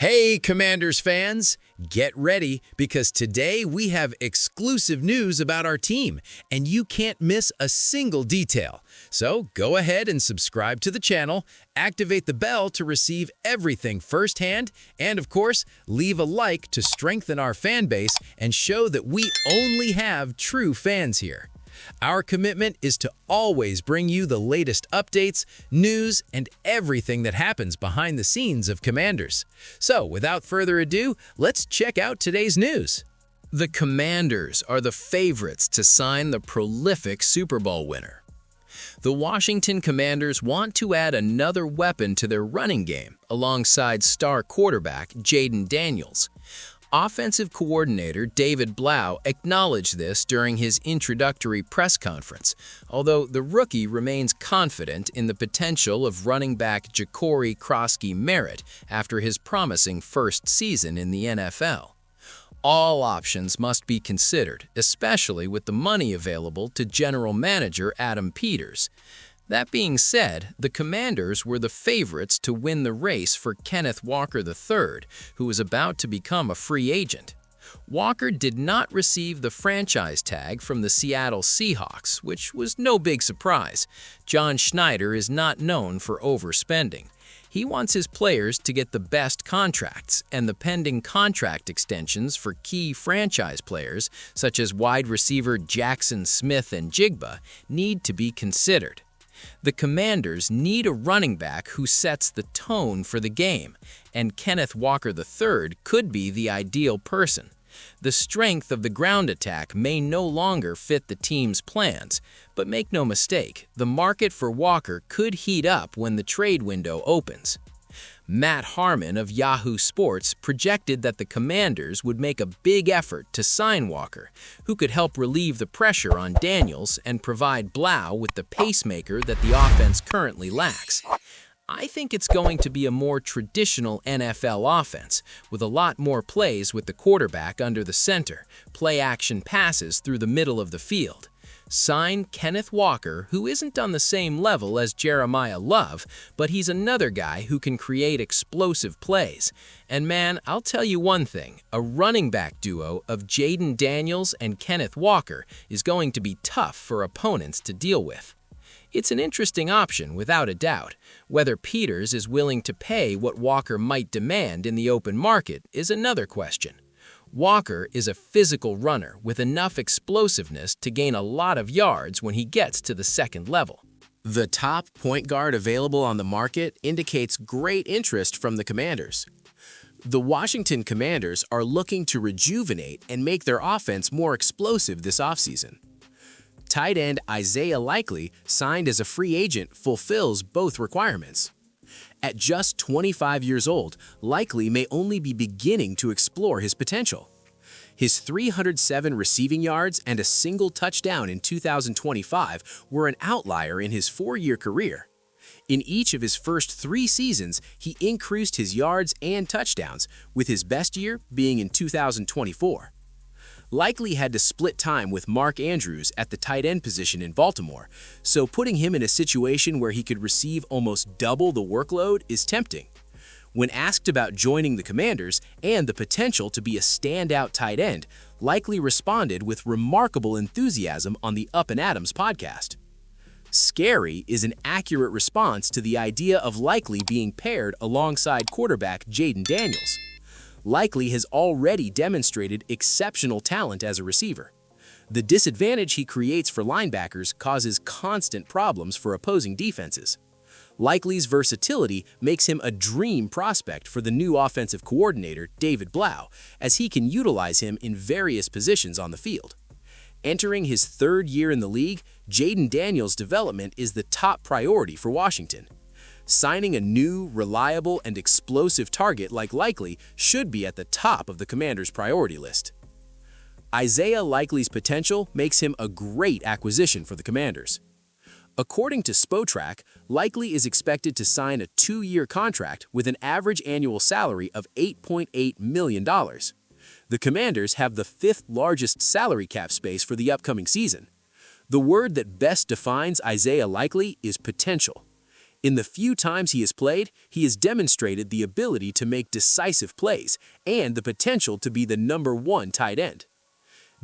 Hey, Commanders fans, get ready because today we have exclusive news about our team and you can't miss a single detail. So go ahead and subscribe to the channel, activate the bell to receive everything firsthand, and of course, leave a like to strengthen our fan base and show that we only have true fans here. Our commitment is to always bring you the latest updates, news, and everything that happens behind the scenes of Commanders. So, without further ado, let's check out today's news. The Commanders are the favorites to sign the prolific Super Bowl winner. The Washington Commanders want to add another weapon to their running game alongside star quarterback Jayden Daniels. Offensive coordinator David Blau acknowledged this during his introductory press conference, although the rookie remains confident in the potential of running back Ja'Cory Krosky-Merritt after his promising first season in the NFL. All options must be considered, especially with the money available to general manager Adam Peters. That being said, the Commanders were the favorites to win the race for Kenneth Walker III, who was about to become a free agent. Walker did not receive the franchise tag from the Seattle Seahawks, which was no big surprise. John Schneider is not known for overspending. He wants his players to get the best contracts, and the pending contract extensions for key franchise players, such as wide receiver Jackson Smith and Jigba, need to be considered. The Commanders need a running back who sets the tone for the game, and Kenneth Walker III could be the ideal person. The strength of the ground attack may no longer fit the team's plans, but make no mistake, the market for Walker could heat up when the trade window opens. Matt Harmon of Yahoo Sports projected that the Commanders would make a big effort to sign Walker, who could help relieve the pressure on Daniels and provide Blau with the pacemaker that the offense currently lacks. I think it's going to be a more traditional NFL offense, with a lot more plays with the quarterback under the center, play-action passes through the middle of the field. Sign Kenneth Walker, who isn't on the same level as Jeremiah Love, but he's another guy who can create explosive plays. And man, I'll tell you one thing, a running back duo of Jayden Daniels and Kenneth Walker is going to be tough for opponents to deal with. It's an interesting option, without a doubt. Whether Peters is willing to pay what Walker might demand in the open market is another question. Walker is a physical runner with enough explosiveness to gain a lot of yards when he gets to the second level. The top point guard available on the market indicates great interest from the Commanders. The Washington Commanders are looking to rejuvenate and make their offense more explosive this offseason. Tight end Isaiah Likely, signed as a free agent, fulfills both requirements. At just 25 years old, Likely may only be beginning to explore his potential. His 307 receiving yards and a single touchdown in 2025 were an outlier in his four-year career. In each of his first 3 seasons, he increased his yards and touchdowns, with his best year being in 2024. Likely had to split time with Mark Andrews at the tight end position in Baltimore, so putting him in a situation where he could receive almost double the workload is tempting. When asked about joining the Commanders and the potential to be a standout tight end, Likely responded with remarkable enthusiasm on the Up and Adams podcast. Scary is an accurate response to the idea of Likely being paired alongside quarterback Jayden Daniels. Likely has already demonstrated exceptional talent as a receiver. The disadvantage he creates for linebackers causes constant problems for opposing defenses. Likely's versatility makes him a dream prospect for the new offensive coordinator, David Blau, as he can utilize him in various positions on the field. Entering his 3rd year in the league, Jayden Daniels' development is the top priority for Washington. Signing a new, reliable, and explosive target like Likely should be at the top of the Commanders' priority list. Isaiah Likely's potential makes him a great acquisition for the Commanders. According to Spotrac, Likely is expected to sign a 2-year contract with an average annual salary of $8.8 million. The Commanders have the 5th largest salary cap space for the upcoming season. The word that best defines Isaiah Likely is potential. In the few times he has played, he has demonstrated the ability to make decisive plays and the potential to be the #1 tight end.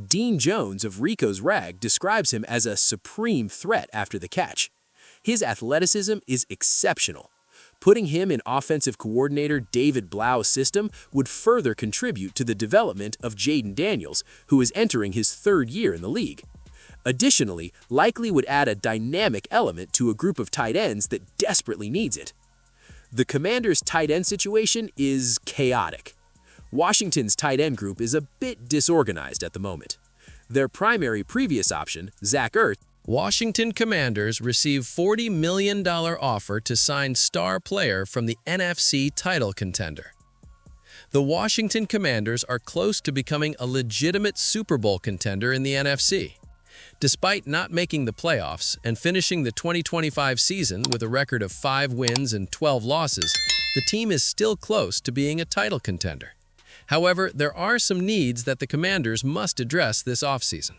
Dean Jones of Rico's Rag describes him as a supreme threat after the catch. His athleticism is exceptional. Putting him in offensive coordinator David Blau's system would further contribute to the development of Jaden Daniels, who is entering his 3rd year in the league. Additionally, likely would add a dynamic element to a group of tight ends that desperately needs it. The Commanders' tight end situation is chaotic. Washington's tight end group is a bit disorganized at the moment. Their primary previous option, Zach Ertz. Washington Commanders receive $40 million offer to sign star player from the NFC title contender. The Washington Commanders are close to becoming a legitimate Super Bowl contender in the NFC. Despite not making the playoffs and finishing the 2025 season with a record of 5 wins and 12 losses, the team is still close to being a title contender. However, there are some needs that the Commanders must address this offseason.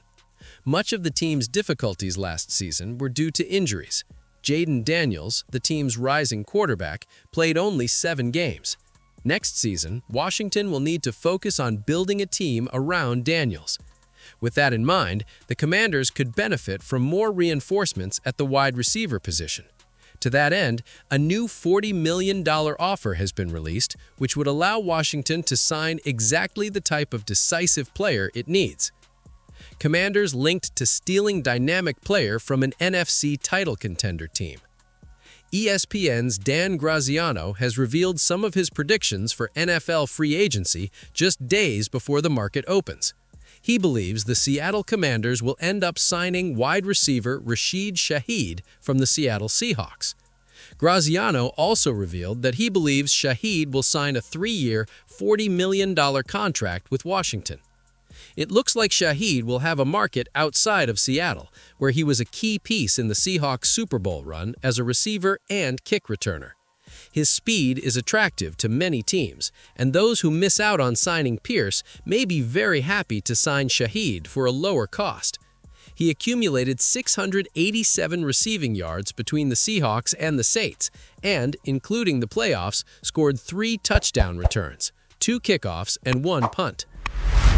Much of the team's difficulties last season were due to injuries. Jaden Daniels, the team's rising quarterback, played only 7 games. Next season, Washington will need to focus on building a team around Daniels. With that in mind, the Commanders could benefit from more reinforcements at the wide receiver position. To that end, a new $40 million offer has been released, which would allow Washington to sign exactly the type of decisive player it needs. Commanders linked to stealing dynamic player from an NFC title contender team. ESPN's Dan Graziano has revealed some of his predictions for NFL free agency just days before the market opens. He believes the Seattle Commanders will end up signing wide receiver Rashid Shaheed from the Seattle Seahawks. Graziano also revealed that he believes Shaheed will sign a 3-year, $40 million contract with Washington. It looks like Shaheed will have a market outside of Seattle, where he was a key piece in the Seahawks Super Bowl run as a receiver and kick returner. His speed is attractive to many teams, and those who miss out on signing Pierce may be very happy to sign Shaheed for a lower cost. He accumulated 687 receiving yards between the Seahawks and the Saints, and, including the playoffs, scored 3 touchdown returns, 2 kickoffs, and 1 punt.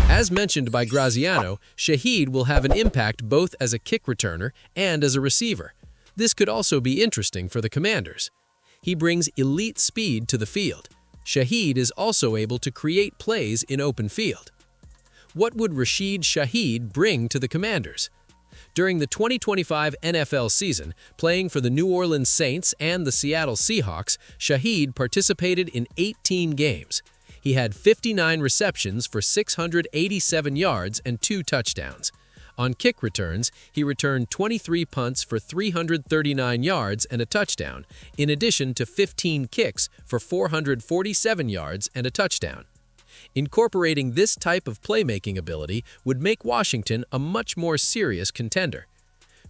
As mentioned by Graziano, Shaheed will have an impact both as a kick returner and as a receiver. This could also be interesting for the Commanders. He brings elite speed to the field. Shaheed is also able to create plays in open field. What would Rashid Shaheed bring to the Commanders? During the 2025 NFL season, playing for the New Orleans Saints and the Seattle Seahawks, Shaheed participated in 18 games. He had 59 receptions for 687 yards and 2 touchdowns. On kick returns, he returned 23 punts for 339 yards and a touchdown, in addition to 15 kicks for 447 yards and a touchdown. Incorporating this type of playmaking ability would make Washington a much more serious contender.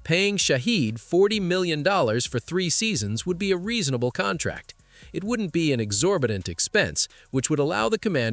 Paying Shaheed $40 million for 3 seasons would be a reasonable contract. It wouldn't be an exorbitant expense, which would allow the Commanders